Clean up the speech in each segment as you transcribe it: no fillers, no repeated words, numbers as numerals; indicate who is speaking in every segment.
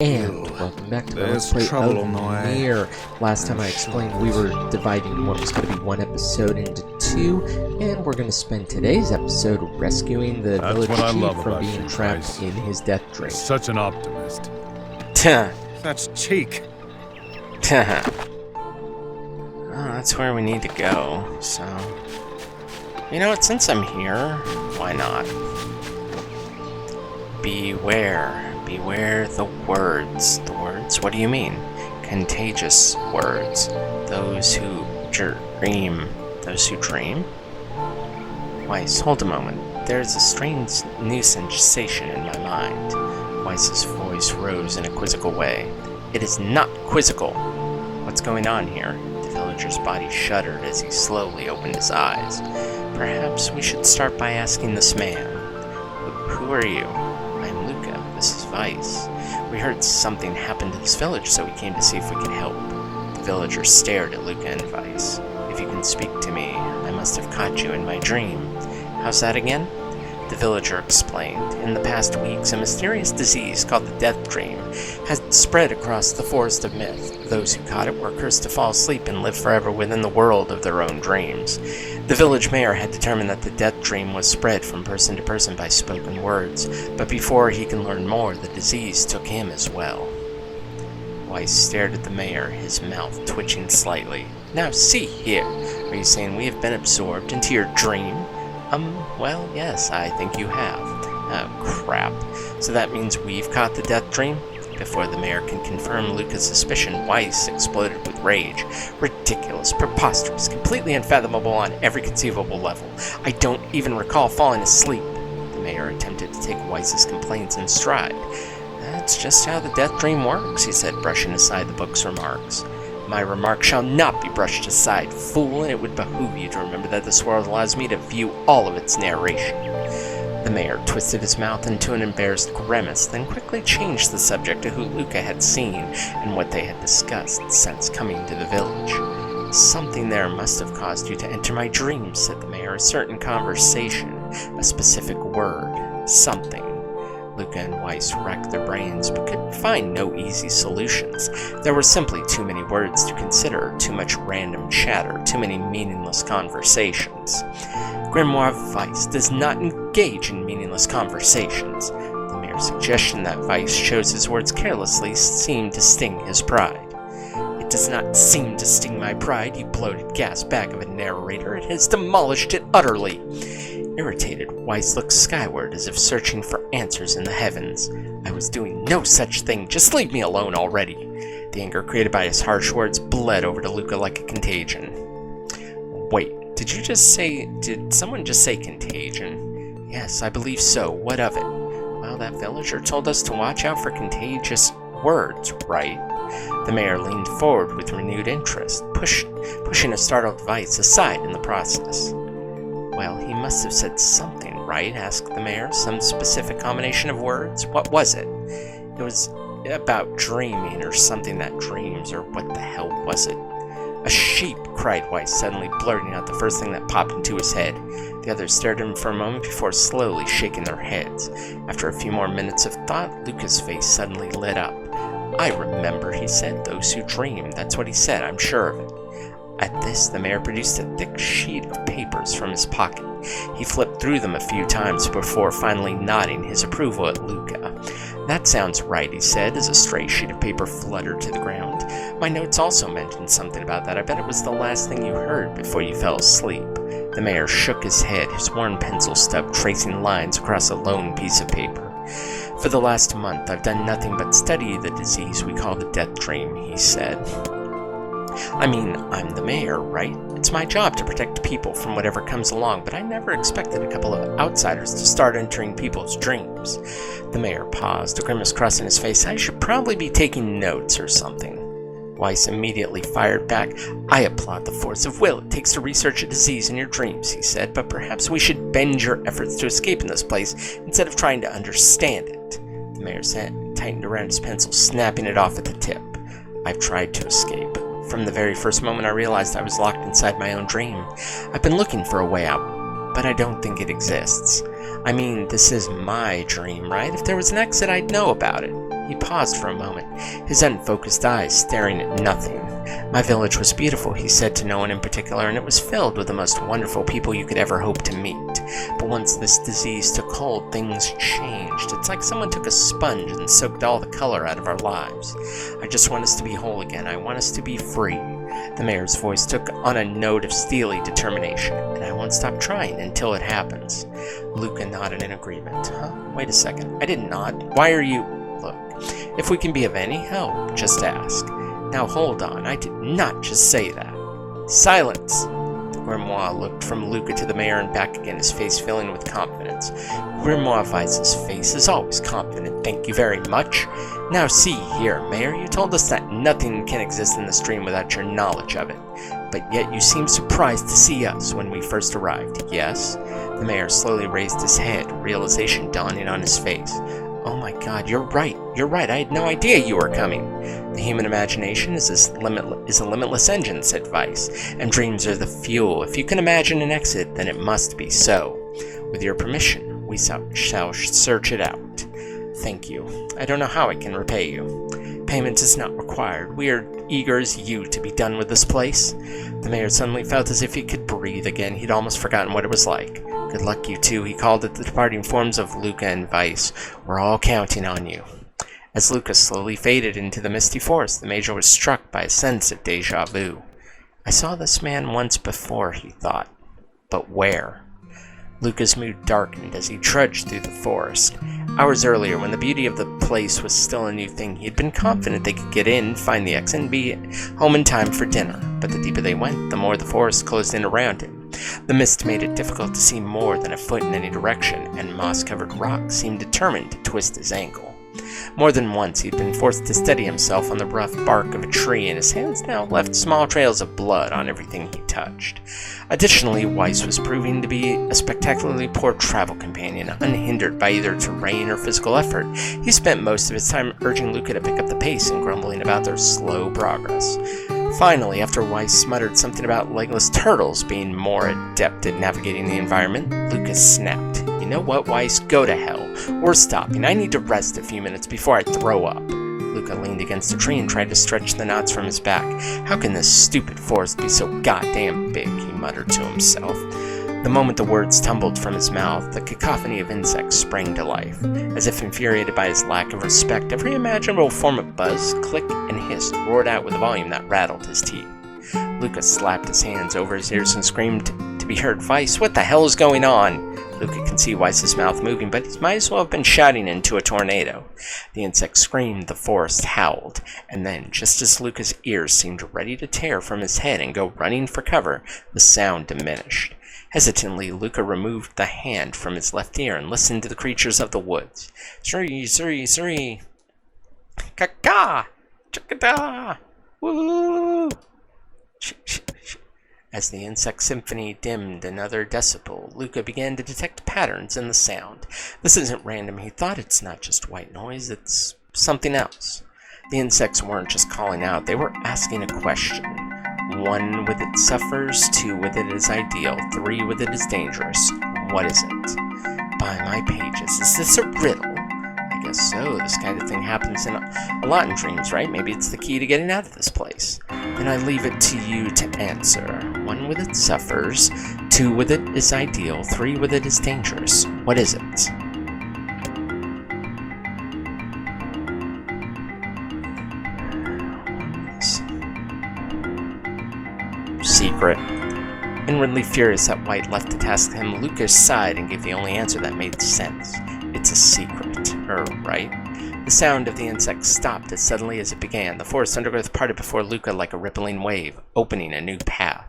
Speaker 1: And welcome back to the Let's Play
Speaker 2: trouble
Speaker 1: of
Speaker 2: on the way.
Speaker 1: Nier. Last time I explained we were dividing what was going to be one episode into two, and we're going to spend today's episode rescuing the village chief from being trapped in his death dream.
Speaker 2: Such an optimist.
Speaker 3: Such cheek.
Speaker 4: Oh, that's where we need to go, so... You know what, since I'm here, why not? Beware. Beware the words. The words? What do you mean? Contagious words. Those who dream. Those who dream? Weiss, hold a moment. There's a strange new sensation in my mind. Weiss's voice rose in a quizzical way. It is not quizzical. What's going on here? The villager's body shuddered as he slowly opened his eyes. Perhaps we should start by asking this man. Who are you? I'm Luca. This is Weiss. We heard something happened to this village, so we came to see if we could help. The villager stared at Luca and Weiss. If you can speak to me, I must have caught you in my dream. How's that again? The villager explained. In the past weeks, a mysterious disease called the Death Dream has spread across the forest of myth. Those who caught it were cursed to fall asleep and live forever within the world of their own dreams. The village mayor had determined that the Death Dream was spread from person to person by spoken words, but before he can learn more, the disease took him as well. Weiss stared at the mayor, his mouth twitching slightly. Now see here, are you saying we have been absorbed into your dream? Well, yes, I think you have. Oh, crap. So that means we've caught the Death Dream? Before the mayor can confirm Luca's suspicion, Weiss exploded with rage. Ridiculous, preposterous, completely unfathomable on every conceivable level. I don't even recall falling asleep. The mayor attempted to take Weiss's complaints in stride. That's just how the Death Dream works, he said, brushing aside the book's remarks. My remarks shall not be brushed aside, fool, and it would behoove you to remember that this world allows me to view all of its narration. The mayor twisted his mouth into an embarrassed grimace, then quickly changed the subject to who Luca had seen and what they had discussed since coming to the village. Something there must have caused you to enter my dreams, said the mayor. A certain conversation, a specific word, something. Luca and Weiss racked their brains, but could find no easy solutions. There were simply too many words to consider, too much random chatter, too many meaningless conversations. Grimoire Weiss does not engage in meaningless conversations. The mere suggestion that Weiss chose his words carelessly seemed to sting his pride. It does not seem to sting my pride, you bloated gas bag of a narrator. It has demolished it utterly. Irritated, Weiss looked skyward as if searching for answers in the heavens. I was doing no such thing. Just leave me alone already. The anger created by his harsh words bled over to Luca like a contagion. Wait, did someone just say contagion? Yes, I believe so. What of it? Well, that villager told us to watch out for contagious words, right? The mayor leaned forward with renewed interest, pushing a startled Weiss aside in the process. Well, he must have said something, right? Asked the mayor. Some specific combination of words? What was it? It was about dreaming or something that dreams, or what the hell was it? A sheep, cried Weiss, suddenly blurting out the first thing that popped into his head. The others stared at him for a moment before slowly shaking their heads. After a few more minutes of thought, Luca's face suddenly lit up. I remember, he said. Those who dream. That's what he said, I'm sure of it. At this, the mayor produced a thick sheet of papers from his pocket. He flipped through them a few times before finally nodding his approval at Luca. That sounds right, he said, as a stray sheet of paper fluttered to the ground. My notes also mentioned something about that. I bet it was the last thing you heard before you fell asleep. The mayor shook his head, his worn pencil stub tracing lines across a lone piece of paper. For the last month, I've done nothing but study the disease we call the Death Dream, he said. I mean, I'm the mayor, right? It's my job to protect people from whatever comes along, but I never expected a couple of outsiders to start entering people's dreams. The mayor paused, a grimace crossing his face. I should probably be taking notes or something. Weiss immediately fired back. I applaud the force of will it takes to research a disease in your dreams, he said, but perhaps we should bend your efforts to escape in this place instead of trying to understand it. The mayor's hand tightened around his pencil, snapping it off at the tip. I've tried to escape. From the very first moment I realized I was locked inside my own dream. I've been looking for a way out, but I don't think it exists. I mean, this is my dream, right? If there was an exit, I'd know about it. He paused for a moment, his unfocused eyes staring at nothing. My village was beautiful, he said to no one in particular, and it was filled with the most wonderful people you could ever hope to meet. But once this disease took hold, things changed. It's like someone took a sponge and soaked all the color out of our lives. I just want us to be whole again. I want us to be free. The mayor's voice took on a note of steely determination, and I won't stop trying until it happens. Luca nodded in agreement. Huh? Wait a second. I didn't nod. Why are you... Look, if we can be of any help, just ask. Now hold on, I did not just say that. Silence! The grimoire looked from Luca to the mayor and back again, his face filling with confidence. Grimoire Weiss's face is always confident, thank you very much. Now see here, Mayor, you told us that nothing can exist in the stream without your knowledge of it. But yet you seemed surprised to see us when we first arrived, yes? The mayor slowly raised his head, realization dawning on his face. Oh my god, you're right, I had no idea you were coming. The human imagination is a limitless engine, said Weiss, and dreams are the fuel. If you can imagine an exit, then it must be so. With your permission, we shall search it out. Thank you. I don't know how I can repay you. Payment is not required. We are eager as you to be done with this place. The mayor suddenly felt as if he could breathe again. He'd almost forgotten what it was like. Good luck, you two, he called at the departing forms of Luca and Weiss. We're all counting on you. As Luca slowly faded into the misty forest, the major was struck by a sense of deja vu. I saw this man once before, he thought. But where? Luca's mood darkened as he trudged through the forest. Hours earlier, when the beauty of the place was still a new thing, he had been confident they could get in, find the exit, and be home in time for dinner. But the deeper they went, the more the forest closed in around him. The mist made it difficult to see more than a foot in any direction, and moss-covered rocks seemed determined to twist his ankle. More than once he had been forced to steady himself on the rough bark of a tree, and his hands now left small trails of blood on everything he touched. Additionally, Weiss was proving to be a spectacularly poor travel companion, unhindered by either terrain or physical effort. He spent most of his time urging Luca to pick up the pace and grumbling about their slow progress. Finally, after Weiss muttered something about legless turtles being more adept at navigating the environment, Luca snapped. You know what, Weiss? Go to hell. We're stopping. I need to rest a few minutes before I throw up. Luca leaned against a tree and tried to stretch the knots from his back. How can this stupid forest be so goddamn big? He muttered to himself. The moment the words tumbled from his mouth, the cacophony of insects sprang to life. As if infuriated by his lack of respect, every imaginable form of buzz, click, and hiss roared out with a volume that rattled his teeth. Luca slapped his hands over his ears and screamed to be heard, Weiss, what the hell is going on? Luca could see Weiss's mouth moving, but he might as well have been shouting into a tornado. The insect screamed, the forest howled, and then, just as Luca's ears seemed ready to tear from his head and go running for cover, the sound diminished. Hesitantly, Luca removed the hand from his left ear and listened to the creatures of the woods. Zuri, zuri, zuri. Ka-ka! Chakada! Woo! As the insect symphony dimmed another decibel, Luca began to detect patterns in the sound. This isn't random, he thought. It's not just white noise, it's something else. The insects weren't just calling out, they were asking a question. 1 with it suffers, 2 with it is ideal, 3 with it is dangerous. What is it? By my pages, is this a riddle? I guess so. This kind of thing happens a lot in dreams, right? Maybe it's the key to getting out of this place. Then I leave it to you to answer. 1 with it suffers, 2 with it is ideal, 3 with it is dangerous. What is it? Secret. Inwardly furious that White left the task to him, Luca sighed and gave the only answer that made sense. It's a secret. Right? The sound of the insect stopped as suddenly as it began. The forest undergrowth parted before Luca like a rippling wave, opening a new path.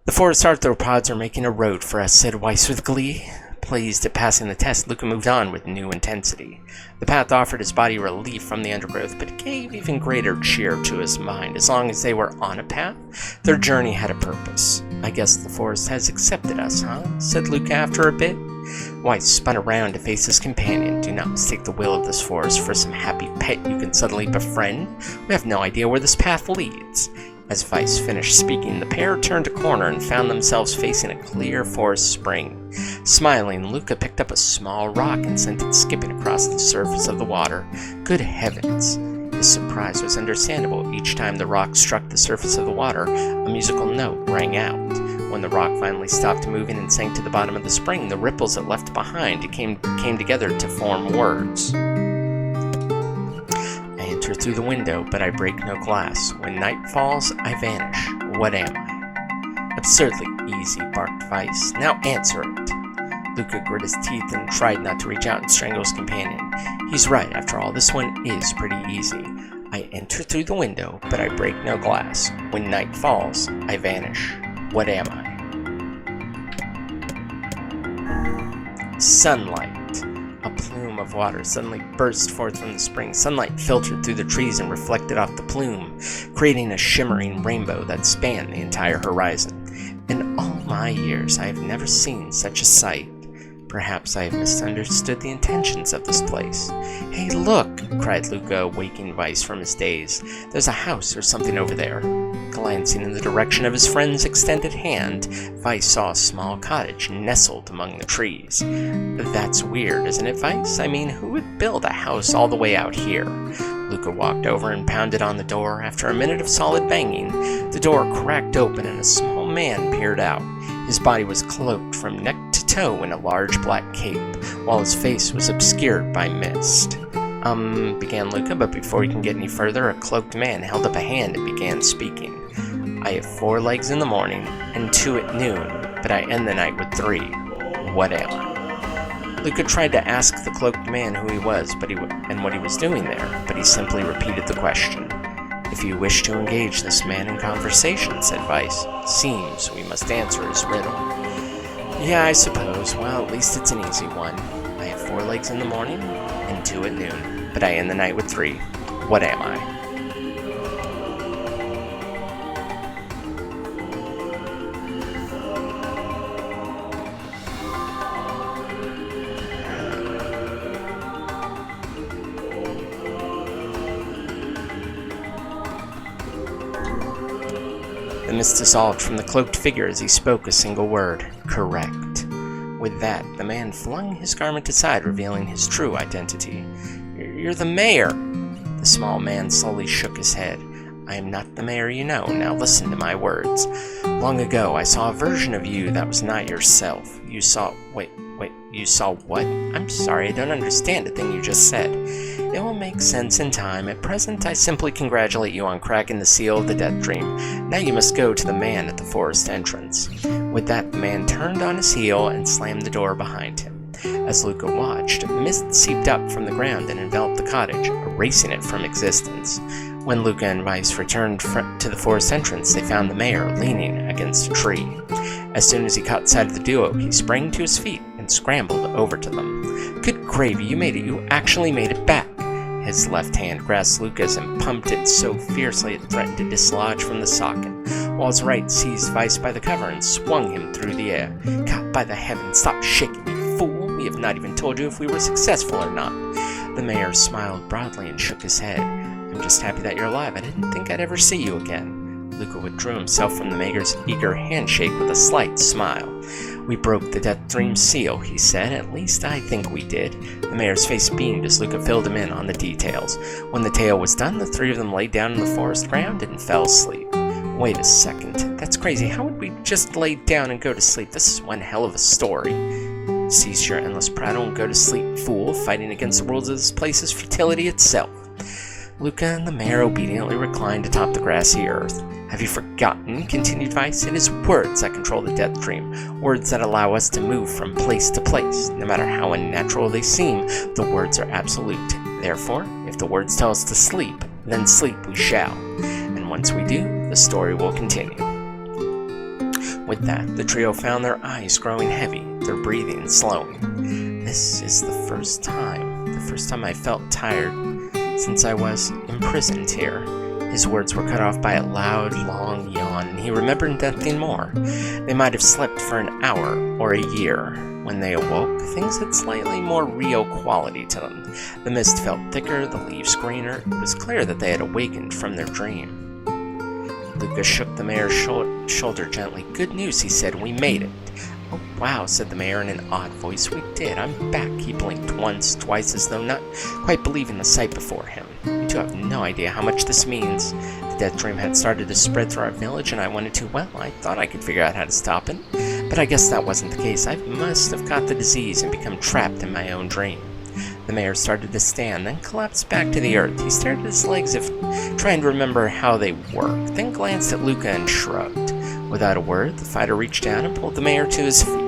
Speaker 4: The forest arthropods are making a road for us, said Weiss with glee. Pleased at passing the test, Luca moved on with new intensity. The path offered his body relief from the undergrowth, but it gave even greater cheer to his mind. As long as they were on a path, their journey had a purpose. I guess the forest has accepted us, huh? Said Luca after a bit. Weiss spun around to face his companion. Do not mistake the will of this forest for some happy pet you can suddenly befriend. We have no idea where this path leads. As Weiss finished speaking, the pair turned a corner and found themselves facing a clear forest spring. Smiling, Luca picked up a small rock and sent it skipping across the surface of the water. Good heavens! His surprise was understandable. Each time the rock struck the surface of the water, a musical note rang out. When the rock finally stopped moving and sank to the bottom of the spring, the ripples it left behind came together to form words. I enter through the window, but I break no glass. When night falls, I vanish. What am I? Absurdly easy, barked Vice. Now answer it. Luca grit his teeth and tried not to reach out and strangle his companion. He's right, after all, this one is pretty easy. I enter through the window, but I break no glass. When night falls, I vanish. What am I? Sunlight. A plume of water suddenly burst forth from the spring. Sunlight filtered through the trees and reflected off the plume, creating a shimmering rainbow that spanned the entire horizon. In all my years, I have never seen such a sight. Perhaps I have misunderstood the intentions of this place. Hey, look! Cried Luca, waking Vice from his daze. There's a house or something over there. Glancing in the direction of his friend's extended hand, Vice saw a small cottage nestled among the trees. That's weird, isn't it, Vice? I mean, who would build a house all the way out here? Luca walked over and pounded on the door. After a minute of solid banging, the door cracked open and a small man peered out. His body was cloaked from neck to toe in a large black cape, while his face was obscured by mist. Began Luca, but before he can get any further, a cloaked man held up a hand and began speaking. I have 4 legs in the morning, and 2 at noon, but I end the night with 3. What am I? Luca tried to ask the cloaked man who he was, and what he was doing there, but he simply repeated the question. If you wish to engage this man in conversation, said Vice, seems we must answer his riddle. Yeah, I suppose. Well, at least it's an easy one. I have 4 legs in the morning, and 2 at noon, but I end the night with 3. What am I? The mist dissolved from the cloaked figure as he spoke a single word. Correct. With that, the man flung his garment aside, revealing his true identity. You're the mayor! The small man slowly shook his head. I am not the mayor you know. Now listen to my words. Long ago, I saw a version of you that was not yourself. You saw... Wait, you saw what? I'm sorry, I don't understand a thing you just said. It will make sense in time. At present, I simply congratulate you on cracking the seal of the death dream. Now you must go to the man at the forest entrance. With that, the man turned on his heel and slammed the door behind him. As Luca watched, mist seeped up from the ground and enveloped the cottage, erasing it from existence. When Luca and Vice returned to the forest entrance, they found the mayor leaning against a tree. As soon as he caught sight of the duo, he sprang to his feet and scrambled over to them. Good gravy, you made it. You actually made it back. His left hand grasped Luca's and pumped it so fiercely it threatened to dislodge from the socket, while his right seized Vice by the cover and swung him through the air. God, by the heavens, stop shaking, you fool! We have not even told you if we were successful or not. The mayor smiled broadly and shook his head. I'm just happy that you're alive. I didn't think I'd ever see you again. Luca withdrew himself from the mayor's eager handshake with a slight smile. We broke the death dream seal, he said. At least I think we did. The mayor's face beamed as Luca filled him in on the details. When the tale was done, the 3 of them lay down in the forest ground and fell asleep. Wait a second. That's crazy. How would we just lay down and go to sleep? This is one hell of a story. Cease your endless prattle and go to sleep, fool. Fighting against the worlds of this place is futility itself. Luca and the mayor obediently reclined atop the grassy earth. Have you forgotten, continued Vice, it is words that control the death dream, words that allow us to move from place to place. No matter how unnatural they seem, the words are absolute. Therefore, if the words tell us to sleep, then sleep we shall. And once we do, the story will continue. With that, the trio found their eyes growing heavy, their breathing slowing. This is the first time I felt tired since I was imprisoned here. His words were cut off by a loud, long yawn, and he remembered nothing more. They might have slept for an hour or a year. When they awoke, things had slightly more real quality to them. The mist felt thicker, the leaves greener. It was clear that they had awakened from their dream. Luca shook the mayor's shoulder gently. Good news, he said. We made it. Oh, Wow, said the mayor in an odd voice. We did. I'm back. He blinked once, twice, as though not quite believing the sight before him. You two have no idea how much this means. The death dream had started to spread through our village, and I wanted to, well, I thought I could figure out how to stop it. But I guess that wasn't the case. I must have caught the disease and become trapped in my own dream. The mayor started to stand, then collapsed back to the earth. He stared at his legs as if trying to remember how they worked, then glanced at Luca and shrugged. Without a word, the fighter reached down and pulled the mayor to his feet.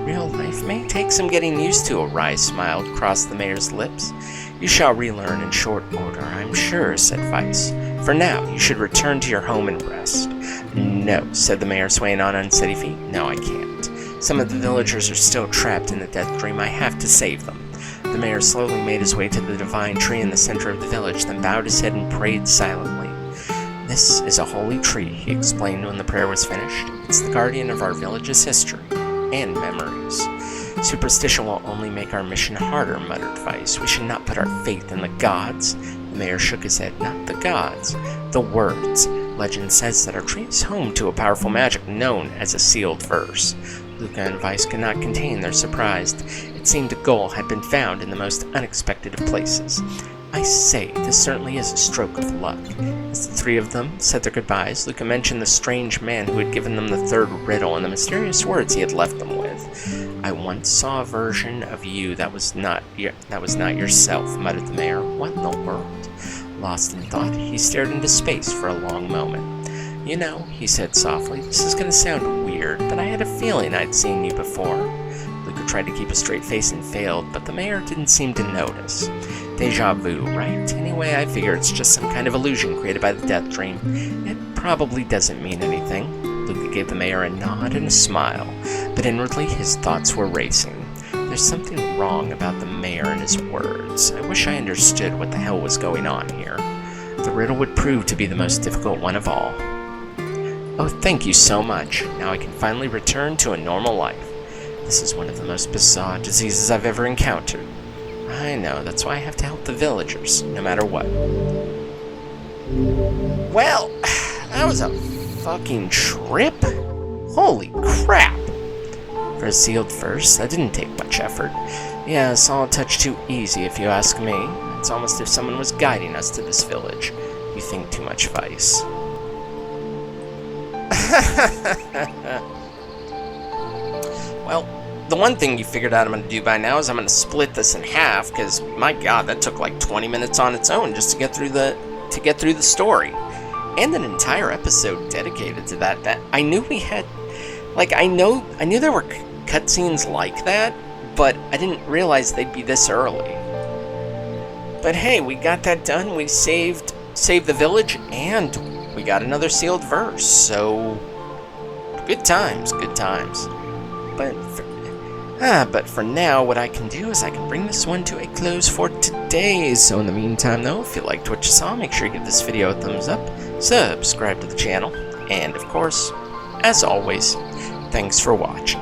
Speaker 4: Real life may take some getting used to, a wry smile crossed the mayor's lips. You shall relearn in short order, I'm sure, said Weiss. For now, you should return to your home and rest. No, said the mayor, swaying on unsteady feet. No, I can't. Some of the villagers are still trapped in the death dream. I have to save them. The mayor slowly made his way to the divine tree in the center of the village, then bowed his head and prayed silently. This is a holy tree, he explained when the prayer was finished. It's the guardian of our village's history and memories. Superstition will only make our mission harder, muttered Weiss. We should not put our faith in the gods. The mayor shook his head. Not the gods, the words. Legend says that our tree is home to a powerful magic known as a sealed verse. Luca and Weiss could not contain their surprise. It seemed a goal had been found in the most unexpected of places. I say, this certainly is a stroke of luck. As the three of them said their goodbyes, Luca mentioned the strange man who had given them the third riddle and the mysterious words he had left them with. I once saw a version of you that was not yourself, muttered the mayor. What in the world? Lost in thought, he stared into space for a long moment. You know, he said softly, this is going to sound weird, but I had a feeling I'd seen you before. Luca tried to keep a straight face and failed, but the mayor didn't seem to notice. Deja vu, right? Anyway, I figure it's just some kind of illusion created by the death dream. It probably doesn't mean anything. Luca gave the mayor a nod and a smile, but inwardly his thoughts were racing. There's something wrong about the mayor and his words. I wish I understood what the hell was going on here. The riddle would prove to be the most difficult one of all. Oh, thank you so much. Now I can finally return to a normal life. This is one of the most bizarre diseases I've ever encountered. I know, that's why I have to help the villagers, no matter what. Well, that was a fucking trip. Holy crap. For a sealed verse, that didn't take much effort. Yeah, it's all a touch too easy if you ask me. It's almost if someone was guiding us to this village. You think too much, Weiss. Well, the one thing you figured out I'm going to do by now is I'm going to split this in half, because my god, that took like 20 minutes on its own just to get through the story. And an entire episode dedicated to that. That I knew we had, like, I knew there were cutscenes like that, but I didn't realize they'd be this early. But hey, we got that done. We saved the village, and we got another sealed verse. So good times, good times. But for now, what I can do is I can bring this one to a close for today. So in the meantime, though, if you liked what you saw, make sure you give this video a thumbs up, subscribe to the channel, and of course, as always, thanks for watching.